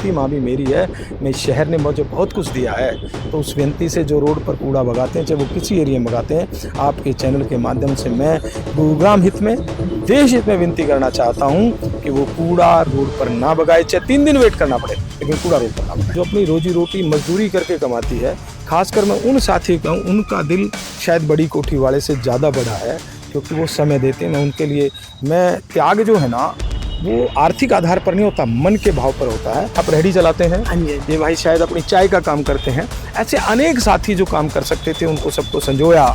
माँ भी मेरी है। मैं इस शहर ने मुझे बहुत कुछ दिया है, तो उस विनती से जो रोड पर कूड़ा भगाते हैं, चाहे वो किसी एरिया में भगाते हैं, आपके चैनल के माध्यम से मैं गुरुग्राम हित में, देश हित में विनती करना चाहता हूँ कि वो कूड़ा रोड पर ना भगाए, चाहे 3 दिन वेट करना पड़े, लेकिन कूड़ा रोड पर ना भगाए। जो अपनी रोजी रोटी मजदूरी करके कमाती है, खासकर मैं उन साथी का हूँ, उनका दिल शायद बड़ी कोठी वाले से ज़्यादा बड़ा है, क्योंकि वो समय देते हैं। मैं उनके लिए, मैं त्याग जो है ना, वो आर्थिक आधार पर नहीं होता, मन के भाव पर होता है। आप रेहड़ी चलाते हैं, ये भाई शायद अपनी चाय का काम करते हैं। ऐसे अनेक साथी जो काम कर सकते थे, उनको सबको संजोया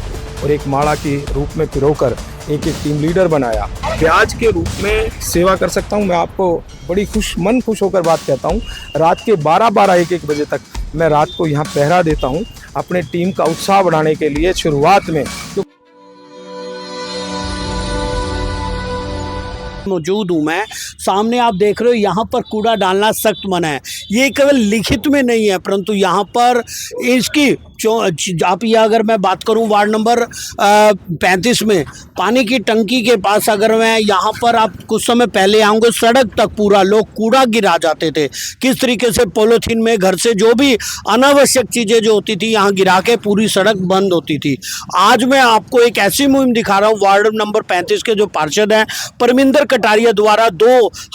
और एक माड़ा के रूप में पिरोकर एक टीम लीडर बनाया। ब्याज के रूप में सेवा कर सकता हूँ। मैं आपको बड़ी खुश होकर बात कहता हूँ, रात के 12-12, 1-1 बजे तक मैं रात को यहाँ पहरा देता हूँ अपने टीम का उत्साह बढ़ाने के लिए। शुरुआत में मौजूद हूँ मैं, सामने आप देख रहे हो यहाँ पर कूड़ा डालना सख्त मना है। ये केवल लिखित में नहीं है, परंतु यहाँ पर इसकी आप ये अगर मैं बात करूं वार्ड नंबर 35 में पानी की टंकी के पास, अगर मैं यहाँ पर आप कुछ समय पहले आऊँगे, सड़क तक पूरा लोग कूड़ा गिरा जाते थे। किस तरीके से पॉलीथीन में घर से जो भी अनावश्यक चीज़ें जो होती थी यहाँ गिरा के पूरी सड़क बंद होती थी। आज मैं आपको एक ऐसी मुहिम दिखा रहा हूँ, वार्ड नंबर 35 के जो पार्षद हैं परमिंदर कटारिया द्वारा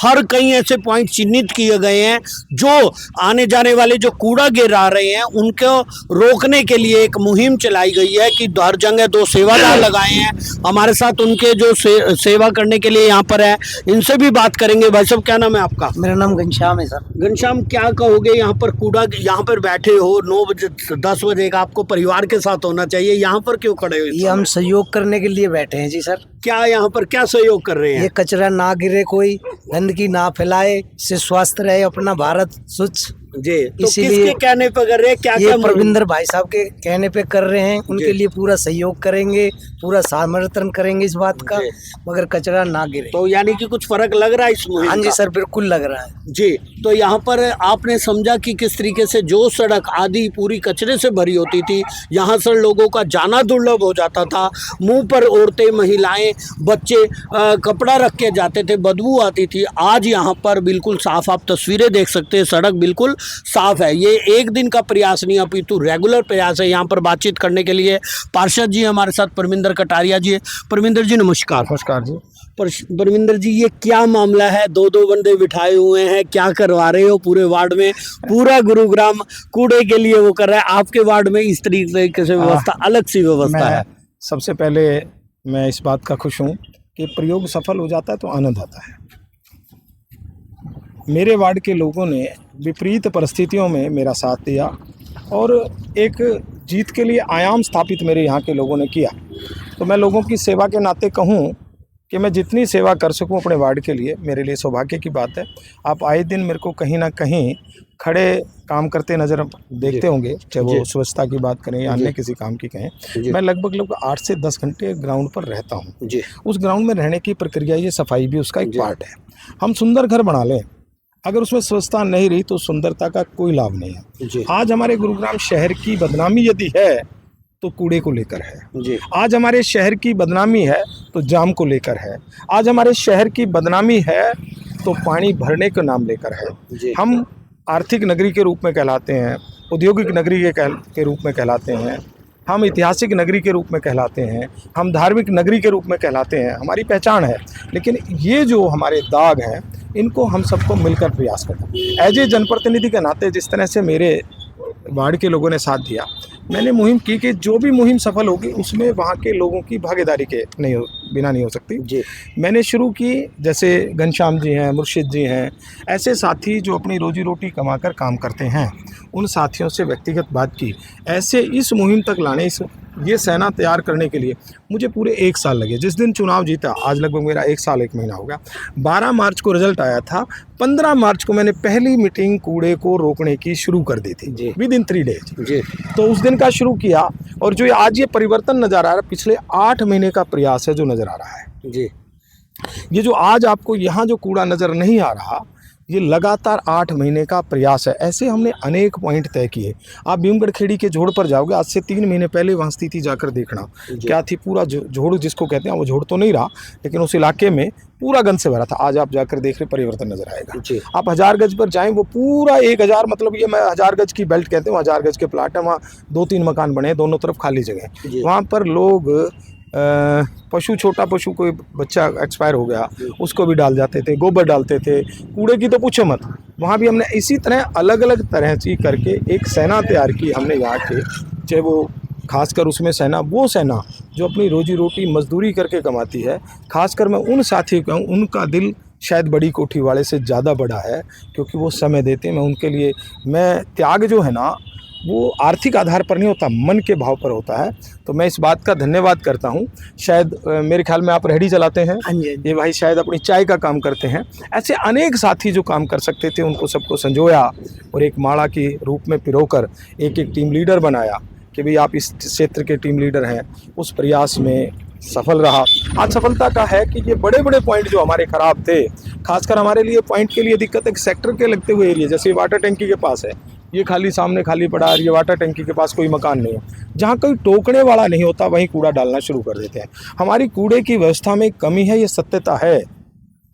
हर कई ऐसे पॉइंट चिन्हित किए गए हैं जो आने जाने वाले जो कूड़ा गिरा रहे हैं उनको रोकने के लिए एक मुहिम चलाई गई है कि हर जगह 2 सेवादार लगाए हैं हमारे साथ। उनके जो सेवा करने के लिए यहाँ पर है, इनसे भी बात करेंगे। भाई साहब, क्या नाम है आपका? मेरा नाम घनश्याम है सर। घनश्याम, क्या कहोगे? यहाँ पर कूड़ा, यहाँ पर बैठे हो 9 बजे 10 बजे का, आपको परिवार के साथ होना चाहिए, यहाँ पर क्यों खड़े हो? ये हम सहयोग करने के लिए बैठे हैं जी सर। क्या यहाँ पर क्या सहयोग कर रहे हैं? ये कचरा ना गिरे, कोई गंदगी ना फैलाए, से स्वस्थ रहे अपना भारत स्वच्छ जी। तो किसके कहने पे कर रहे हैं? क्या ये परविंदर भाई साहब के कहने पे कर रहे हैं। उनके लिए पूरा सहयोग करेंगे, पूरा समर्थन करेंगे इस बात का, मगर कचरा ना गिरे। तो यानी कि कुछ फर्क लग रहा है इस मुहिम? हाँ जी सर, बिल्कुल लग रहा है जी। तो यहाँ पर आपने समझा कि किस तरीके से जो सड़क आदि पूरी कचरे से भरी होती थी, यहाँ से लोगों का जाना दुर्लभ हो जाता था। मुंह पर औरतें, महिलाएं, बच्चे कपड़ा रख के जाते थे, बदबू आती थी। आज यहाँ पर बिल्कुल साफ, आप तस्वीरें देख सकते हैं, सड़क बिल्कुल साफ है। ये एक दिन का प्रयास नहीं, अपितु रेगुलर प्रयास है। यहाँ पर बातचीत करने के लिए पार्षद जी हमारे साथ परमिंदर कटारिया जी। परमिंदर जी नमस्कार। नमस्कार जी। परमिंदर जी, ये क्या मामला है? 2-2 बंदे बिठाए हुए हैं, क्या करवा रहे हो? पूरे वार्ड में पूरा गुरुग्राम कूड़े के लिए वो कर रहा है, आपके वार्ड में इस तरीके से व्यवस्था, अलग सी व्यवस्था है। सबसे पहले मैं इस बात का खुश हूँ कि प्रयोग सफल हो जाता है तो आनंद आता है। मेरे वार्ड के लोगों ने विपरीत परिस्थितियों में मेरा साथ दिया और एक जीत के लिए आयाम स्थापित मेरे यहाँ के लोगों ने किया। तो मैं लोगों की सेवा के नाते कहूँ कि मैं जितनी सेवा कर सकूँ अपने वार्ड के लिए, मेरे लिए सौभाग्य की बात है। आप आए दिन मेरे को कहीं ना कहीं खड़े काम करते नज़र देखते होंगे, चाहे वो स्वच्छता की बात करें या अन्य किसी काम की कहें। मैं लगभग 8 से 10 घंटे ग्राउंड पर रहता हूँ। उस ग्राउंड में रहने की प्रक्रिया, ये सफाई भी उसका एक पार्ट है। हम सुंदर घर बना लें, अगर उसमें स्वच्छता नहीं रही तो सुंदरता का कोई लाभ नहीं है। आज हमारे गुरुग्राम शहर की बदनामी यदि है तो कूड़े को लेकर है। आज हमारे शहर की बदनामी है तो जाम को लेकर है। आज हमारे शहर की बदनामी है तो पानी भरने के नाम लेकर है। हम आर्थिक नगरी के रूप में कहलाते हैं, औद्योगिक नगरी के रूप में कहलाते हैं, हम ऐतिहासिक नगरी के रूप में कहलाते हैं, हम धार्मिक नगरी के रूप में कहलाते हैं, हमारी पहचान है। लेकिन ये जो हमारे दाग हैं, इनको हम सबको मिलकर प्रयास करना। एज ए जनप्रतिनिधि के नाते जिस तरह से मेरे वार्ड के लोगों ने साथ दिया, मैंने मुहिम की कि जो भी मुहिम सफल होगी उसमें वहाँ के लोगों की भागीदारी के बिना नहीं हो सकती। मैंने शुरू की, जैसे घनश्याम जी हैं, मुर्शिद जी हैं, ऐसे साथी जो अपनी रोजी रोटी कमाकर काम करते हैं, उन साथियों से व्यक्तिगत बात की। ऐसे इस मुहिम तक लाने, ये सेना तैयार करने के लिए मुझे पूरे 1 साल लगे। जिस दिन चुनाव जीता, आज लगभग मेरा 1 साल 1 महीना हो गया। 12 मार्च को रिजल्ट आया था। 15 मार्च को मैंने पहली मीटिंग कूड़े को रोकने की शुरू कर दी थी, विदिन 3 डेज। तो उस दिन का शुरू किया और जो आज ये परिवर्तन नज़र आ रहा है, पिछले 8 महीने का प्रयास है जो नज़र आ रहा है। ये जो आज आपको यहाँ जो कूड़ा नज़र नहीं आ रहा, ये लगातार 8 महीने का प्रयास है। ऐसे हमने अनेक पॉइंट तय किए। आप भीमगढ़ खेड़ी के झोड़ पर जाओगे, आज से 3 महीने पहले वहाँ स्थिति जाकर देखना क्या थी। पूरा झोड़ जिसको कहते हैं, वो झोड़ तो नहीं रहा, लेकिन उस इलाके में पूरा गंद से भरा था। आज आप जाकर देख रहे, परिवर्तन नजर आएगा। आप 1000 गज पर जाएं, वो पूरा 1000, मतलब ये मैं 1000 गज की बेल्ट कहते हैं, 1000 गज के प्लाट है। वहाँ 2-3 मकान बने हैं, दोनों तरफ खाली जगह। वहाँ पर लोग पशु, छोटा पशु, कोई बच्चा एक्सपायर हो गया, उसको भी डाल जाते थे, गोबर डालते थे, कूड़े की तो पूछो मत। वहाँ भी हमने इसी तरह अलग अलग तरह से करके एक सेना तैयार की हमने यहाँ के, चाहे वो खासकर उसमें सेना, वो सेना जो अपनी रोजी रोटी मजदूरी करके कमाती है। खासकर मैं उन साथियों का हूँ, उनका दिल शायद बड़ी कोठी वाले से ज़्यादा बड़ा है, क्योंकि वो समय देते हैं। मैं उनके लिए, मैं त्याग जो है ना, वो आर्थिक आधार पर नहीं होता, मन के भाव पर होता है। तो मैं इस बात का धन्यवाद करता हूँ। शायद मेरे ख्याल में आप रेहड़ी चलाते हैं, ये भाई शायद अपनी चाय का काम करते हैं। ऐसे अनेक साथी जो काम कर सकते थे, उनको सबको संजोया और एक माड़ा के रूप में पिरोकर एक एक टीम लीडर बनाया कि भाई आप इस क्षेत्र के टीम लीडर हैं। उस प्रयास में सफल रहा। आज सफलता का है कि ये बड़े बड़े पॉइंट जो हमारे ख़राब थे, खासकर हमारे लिए पॉइंट के लिए दिक्कत एक सेक्टर के लगते हुए एरिया, जैसे वाटर टैंकी के पास है, ये खाली सामने खाली पड़ा है, ये वाटर टैंकी के पास कोई मकान नहीं है, जहाँ कोई टोकने वाला नहीं होता वहीं कूड़ा डालना शुरू कर देते हैं। हमारी कूड़े की व्यवस्था में कमी है, ये सत्यता है,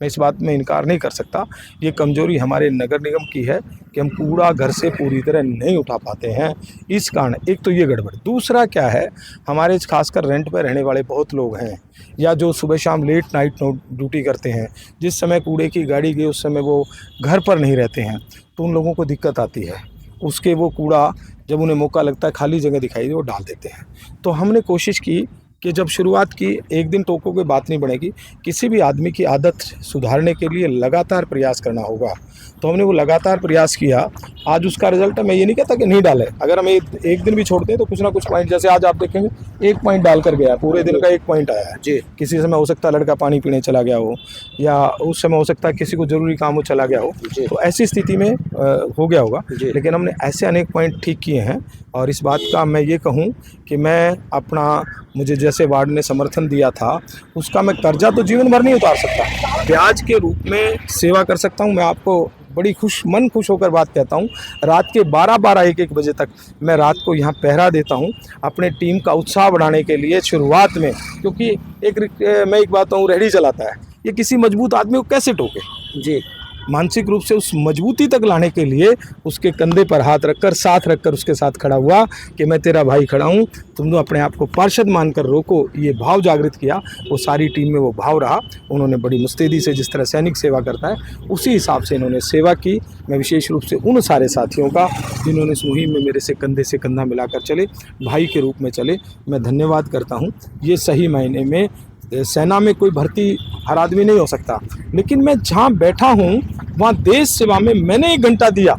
मैं इस बात में इनकार नहीं कर सकता। ये कमजोरी हमारे नगर निगम की है कि हम कूड़ा घर से पूरी तरह नहीं उठा पाते हैं। इस कारण एक तो ये गड़बड़, दूसरा क्या है, हमारे खासकर रेंट पर रहने वाले बहुत लोग हैं, या जो सुबह शाम लेट नाइट ड्यूटी करते हैं, जिस समय कूड़े की गाड़ी गई उस समय वो घर पर नहीं रहते हैं, तो उन लोगों को दिक्कत आती है। उसके वो कूड़ा जब उन्हें मौका लगता है, खाली जगह दिखाई दे, वो डाल देते हैं। तो हमने कोशिश की कि जब शुरुआत की, एक दिन टोको की बात नहीं बनेगी, किसी भी आदमी की आदत सुधारने के लिए लगातार प्रयास करना होगा। तो हमने वो लगातार प्रयास किया। आज उसका रिजल्ट है। मैं ये नहीं कहता कि नहीं डाले, अगर हम एक दिन भी छोड़ते हैं तो कुछ ना कुछ पॉइंट, जैसे आज आप देखेंगे 1 पॉइंट डाल कर गया, पूरे दिन का 1 पॉइंट आया है जी। किसी समय हो सकता है लड़का पानी पीने चला गया हो, या उस समय हो सकता है किसी को ज़रूरी काम हो चला गया हो, तो ऐसी स्थिति में हो गया होगा। लेकिन हमने ऐसे अनेक पॉइंट ठीक किए हैं। और इस बात का मैं ये कहूँ कि मैं अपना, मुझे जैसे वार्ड ने समर्थन दिया था, उसका मैं कर्जा तो जीवन भर नहीं उतार सकता, ब्याज के रूप में सेवा कर सकता हूँ। मैं आपको बड़ी मन खुश होकर बात कहता हूँ, रात के 12-12, 1-1 बजे तक मैं रात को यहाँ पहरा देता हूँ अपने टीम का उत्साह बढ़ाने के लिए शुरुआत में। क्योंकि मैं एक बात कहूँ, रेहड़ी चलाता है, ये किसी मजबूत आदमी को कैसे टोके जी। मानसिक रूप से उस मजबूती तक लाने के लिए उसके कंधे पर हाथ रखकर, साथ रखकर उसके साथ खड़ा हुआ कि मैं तेरा भाई खड़ा हूँ, तुम तो अपने आप को पार्षद मानकर रोको, ये भाव जागृत किया। वो सारी टीम में वो भाव रहा। उन्होंने बड़ी मुस्तैदी से, जिस तरह सैनिक सेवा करता है उसी हिसाब से इन्होंने सेवा की। मैं विशेष रूप से उन सारे साथियों का जिन्होंने इस मुहिम में मेरे से कंधे से कंधा मिलाकर चले, भाई के रूप में चले, मैं धन्यवाद करता हूँ। ये सही मायने में सेना में कोई भर्ती हर आदमी नहीं हो सकता, लेकिन मैं जहाँ बैठा हूँ वहाँ देश सेवा में मैंने 1 घंटा दिया,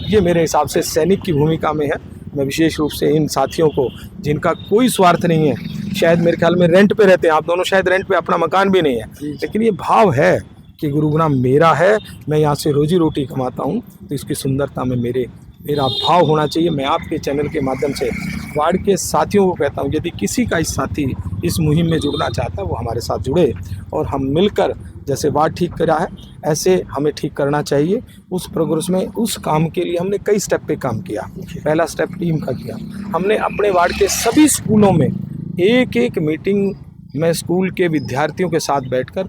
ये मेरे हिसाब से सैनिक की भूमिका में है। मैं विशेष रूप से इन साथियों को, जिनका कोई स्वार्थ नहीं है, शायद मेरे ख्याल में रेंट पे रहते हैं, आप दोनों शायद रेंट पे, अपना मकान भी नहीं है, लेकिन ये भाव है कि गुरुग्राम मेरा है, मैं यहाँ से रोजी रोटी कमाता हूँ, तो इसकी सुंदरता में मेरा भाव होना चाहिए। मैं आपके चैनल के माध्यम से वार्ड के साथियों को कहता हूँ, यदि किसी का इस साथी इस मुहिम में जुड़ना चाहता है, वो हमारे साथ जुड़े और हम मिलकर, जैसे वार्ड ठीक करा है ऐसे हमें ठीक करना चाहिए। उस प्रोग्रेस में, उस काम के लिए हमने कई स्टेप पे काम किया। पहला स्टेप टीम का किया हमने। अपने वार्ड के सभी स्कूलों में एक मीटिंग, मैं स्कूल के विद्यार्थियों के साथ बैठकर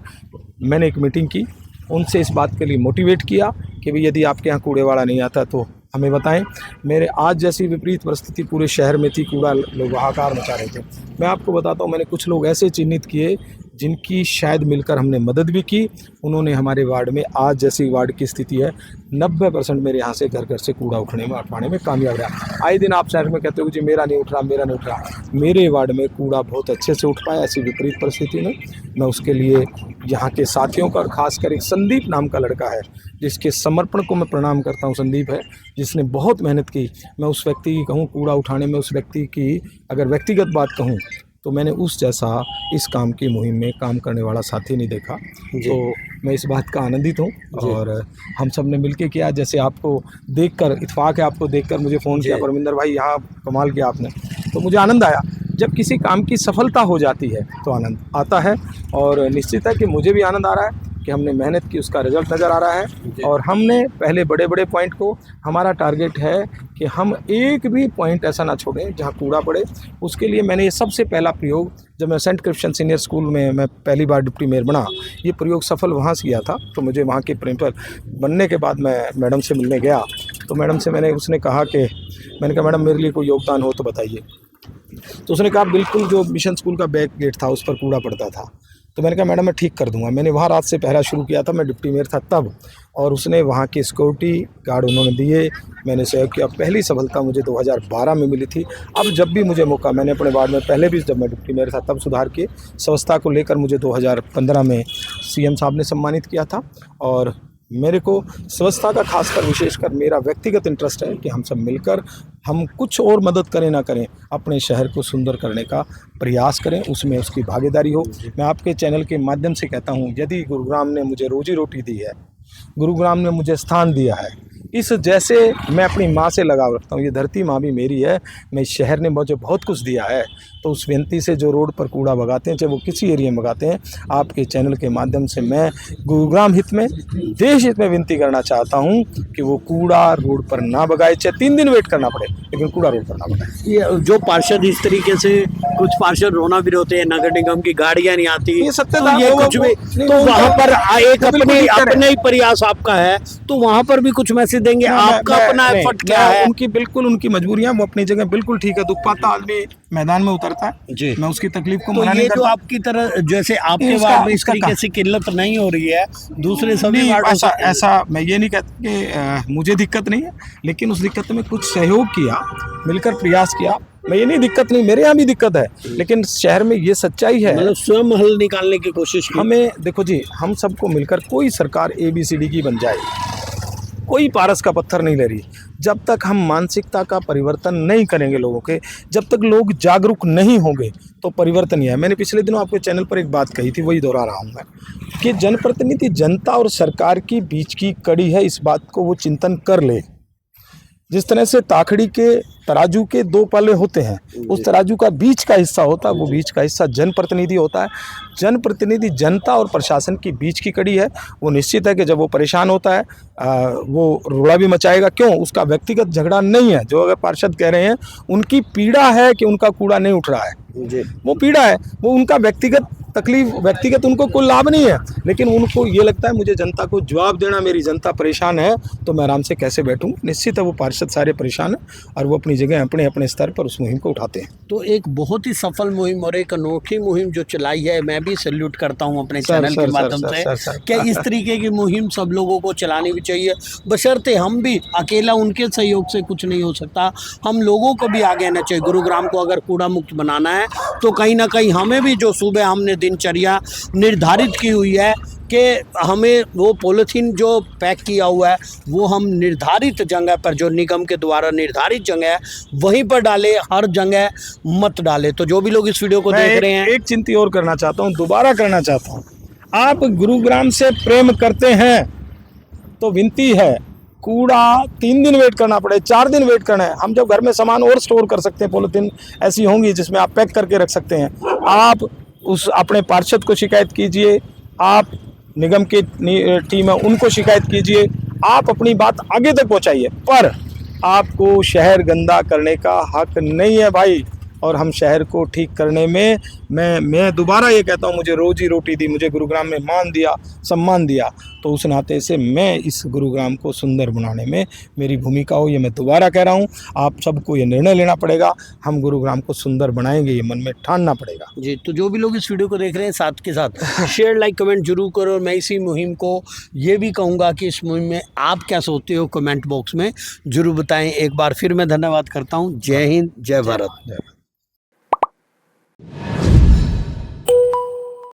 मैंने एक मीटिंग की, उनसे इस बात के लिए मोटिवेट किया कि भाई यदि आपके यहाँ कूड़े वाला नहीं आता तो हमें बताएं। मेरे आज जैसी विपरीत परिस्थिति पूरे शहर में थी, कूड़ा लोग हाहाकार मचा रहे थे। मैं आपको बताता हूँ, मैंने कुछ लोग ऐसे चिन्हित किए जिनकी शायद मिलकर हमने मदद भी की। उन्होंने हमारे वार्ड में, आज जैसी वार्ड की स्थिति है, 90% मेरे यहाँ से घर से कूड़ा उठाने में कामयाब रहा। आए दिन आप शहर में कहते हो जी मेरा नहीं उठ रहा, मेरे वार्ड में कूड़ा बहुत अच्छे से उठ पाया ऐसी विपरीत परिस्थिति में। मैं उसके लिए यहाँ के साथियों का, और खासकर एक संदीप नाम का लड़का है जिसके समर्पण को मैं प्रणाम करता हूँ। संदीप है जिसने बहुत मेहनत की। मैं उस व्यक्ति की कहूँ, कूड़ा उठाने में उस व्यक्ति की अगर व्यक्तिगत बात कहूँ तो मैंने उस जैसा इस काम की मुहिम में काम करने वाला साथी नहीं देखा। तो मैं इस बात का आनंदित हूँ। और हम सब ने मिलके किया। जैसे आपको देखकर, इत्तेफाक है आपको देखकर मुझे फ़ोन किया, परमिंदर भाई यहाँ कमाल किया आपने, तो मुझे आनंद आया। जब किसी काम की सफलता हो जाती है तो आनंद आता है, और निश्चित है कि मुझे भी आनंद आ रहा है। कि हमने मेहनत की, उसका रिजल्ट नज़र आ रहा है। और हमने पहले बड़े बड़े पॉइंट को, हमारा टारगेट है कि हम एक भी पॉइंट ऐसा ना छोड़ें जहाँ कूड़ा पड़े। उसके लिए मैंने ये सबसे पहला प्रयोग, जब मैं सेंट क्रिश्चियन सीनियर स्कूल में मैं पहली बार डिप्टी मेयर बना, ये प्रयोग सफल वहाँ से किया था। तो मुझे वहाँ के प्रिंसिपल बनने के बाद मैं मैडम से मिलने गया, तो मैडम से उसने कहा कि, मैंने कहा मैडम मेरे लिए कोई योगदान हो तो बताइए। तो उसने कहा बिल्कुल, जो मिशन स्कूल का बैक गेट था उस पर कूड़ा पड़ता था। तो मैंने कहा मैडम मैं ठीक कर दूंगा। मैंने वहाँ रात से पहरा शुरू किया था, मैं डिप्टी मेयर था तब, और उसने वहाँ की सिक्योरिटी गार्ड उन्होंने दिए, मैंने सहयोग किया। पहली सफलता मुझे 2012 में मिली थी। अब जब भी मुझे मौका, मैंने अपने वार्ड में पहले भी जब मैं डिप्टी मेयर था तब सुधार किए। स्वच्छता को लेकर मुझे 2015 में सीएम साहब ने सम्मानित किया था। और मेरे को स्वच्छता का खासकर विशेषकर मेरा व्यक्तिगत इंटरेस्ट है कि हम सब मिलकर हम कुछ और मदद करें ना करें, अपने शहर को सुंदर करने का प्रयास करें, उसमें उसकी भागीदारी हो। मैं आपके चैनल के माध्यम से कहता हूं, यदि गुरुग्राम ने मुझे रोजी रोटी दी है, गुरुग्राम ने मुझे स्थान दिया है, इस जैसे मैं अपनी माँ से लगाव रखता हूँ, ये धरती माँ भी मेरी है, मैं इस शहर ने मुझे बहुत कुछ दिया है। तो उस विनती से जो रोड पर कूड़ा भगाते हैं, चाहे वो किसी एरिया में भगाते हैं, आपके चैनल के माध्यम से मैं गुरुग्राम हित में, देश हित में विनती करना चाहता हूँ कि वो कूड़ा रोड पर ना भगाए, चाहे 3 दिन वेट करना पड़े, लेकिन कूड़ा रोड पर ना भगाए। ये जो पार्षद इस तरीके से, कुछ पार्षद रोना भी रोते हैं, नगर निगम की गाड़ियां नहीं आती, ये सत्य तो था, ये कुछ भी, तो वहाँ पर एक अपने ही प्रयास आपका है, तो वहाँ पर भी कुछ मैसेज देंगे, आपका अपना एफर्ट क्या है? उनकी बिल्कुल, उनकी मजबूरियां, वो अपनी जगह बिल्कुल ठीक है। दुख पाता आदमी मैदान में उतरता है जी, मैं उसकी तकलीफ को तो मना ये नहीं जो करता। आपकी तरह, जैसे आपके वार्ड में इस तरीके से किल्लत नहीं हो रही है, दूसरे सभी वार्ड ऐसा मैं ये नहीं कहता कि मुझे दिक्कत नहीं है, लेकिन उस दिक्कत में कुछ सहयोग किया, मिलकर प्रयास किया। मैं ये नहीं, दिक्कत नहीं, मेरे यहाँ भी दिक्कत है, लेकिन शहर में ये सच्चाई है, मतलब स्वयं हल निकालने की कोशिश की। हमें देखो जी, हम सबको मिलकर, कोई सरकार ABCD की बन जाए, कोई पारस का पत्थर नहीं ले रही। जब तक हम मानसिकता का परिवर्तन नहीं करेंगे लोगों के, जब तक लोग जागरूक नहीं होंगे, तो परिवर्तन ही है। मैंने पिछले दिनों आपके चैनल पर एक बात कही थी, वही दोहरा रहा हूँ मैं, कि जनप्रतिनिधि जनता और सरकार की बीच की कड़ी है, इस बात को वो चिंतन कर ले। जिस तरह से ताखड़ी के तराजू के 2 पल्ले होते हैं, उस तराजू का बीच का हिस्सा होता है, वो बीच का हिस्सा जनप्रतिनिधि होता है। जनप्रतिनिधि जनता और प्रशासन की बीच की कड़ी है। वो निश्चित है कि जब वो परेशान होता है, वो रोड़ा भी मचाएगा। क्यों? उसका व्यक्तिगत झगड़ा नहीं है। जो अगर पार्षद कह रहे हैं, उनकी पीड़ा है कि उनका कूड़ा नहीं उठ रहा है, वो पीड़ा है, वो उनका व्यक्तिगत तकलीफ, व्यक्तिगत उनको कोई लाभ नहीं है, लेकिन उनको ये लगता है मुझे जनता को जवाब देना, मेरी जनता परेशान है तो मैं आराम से कैसे बैठूं। निश्चित है वो पार्षद सारे परेशान हैं और वो अपनी जगह अपने अपने स्तर पर उस मुहिम को उठाते हैं। तो एक बहुत ही सफल मुहिम और एक अनोखी मुहिम जो चलाई है, मैं भी सैल्यूट करता हूं अपने चैनल के माध्यम से। क्या इस तरीके की मुहिम सब लोगों को चलानी भी चाहिए, बशर्ते हम भी, अकेला उनके सहयोग से कुछ नहीं हो सकता, हम लोगों को भी आगे आना चाहिए। गुरुग्राम को अगर कूड़ा मुक्त बनाना है तो कहीं ना कहीं हमें भी, जो सुबह हमने दिनचर्या निर्धारित की हुई है कि हमें वो पॉलीथीन जो पैक किया हुआ है वो हम निर्धारित जगह पर, जो निगम के द्वारा निर्धारित जगह है वहीं पर डाले, हर जगह मत डाले। तो जो भी लोग इस वीडियो को देख रहे हैं, एक चिंता और करना चाहता हूँ, दोबारा करना चाहता हूँ, आप गुरुग्राम से प्रेम करते हैं तो विनती है, कूड़ा 3 दिन वेट करना पड़े, 4 दिन वेट करना है, हम जब घर में सामान और स्टोर कर सकते हैं, पॉलीथीन ऐसी होंगी जिसमें आप पैक करके रख सकते हैं। आप उस अपने पार्षद को शिकायत कीजिए, आप निगम की टीम है उनको शिकायत कीजिए, आप अपनी बात आगे तक पहुंचाइए, पर आपको शहर गंदा करने का हक नहीं है भाई। और हम शहर को ठीक करने में मैं दोबारा ये कहता हूँ, मुझे रोजी रोटी दी, मुझे गुरुग्राम में मान दिया, सम्मान दिया, तो उस नाते से मैं इस गुरुग्राम को सुंदर बनाने में मेरी भूमिका हो, ये मैं दोबारा कह रहा हूँ। आप सबको ये निर्णय लेना पड़ेगा, हम गुरुग्राम को सुंदर बनाएंगे, ये मन में ठानना पड़ेगा जी। तो जो भी लोग इस वीडियो को देख रहे हैं, साथ के साथ शेयर, लाइक, कमेंट जरूर करो। और मैं इसी मुहिम को ये भी कहूँगा कि इस मुहिम में आप क्या सोचते हो, कमेंट बॉक्स में जरूर बताएं। एक बार फिर मैं धन्यवाद करता हूँ। जय हिंद, जय भारत।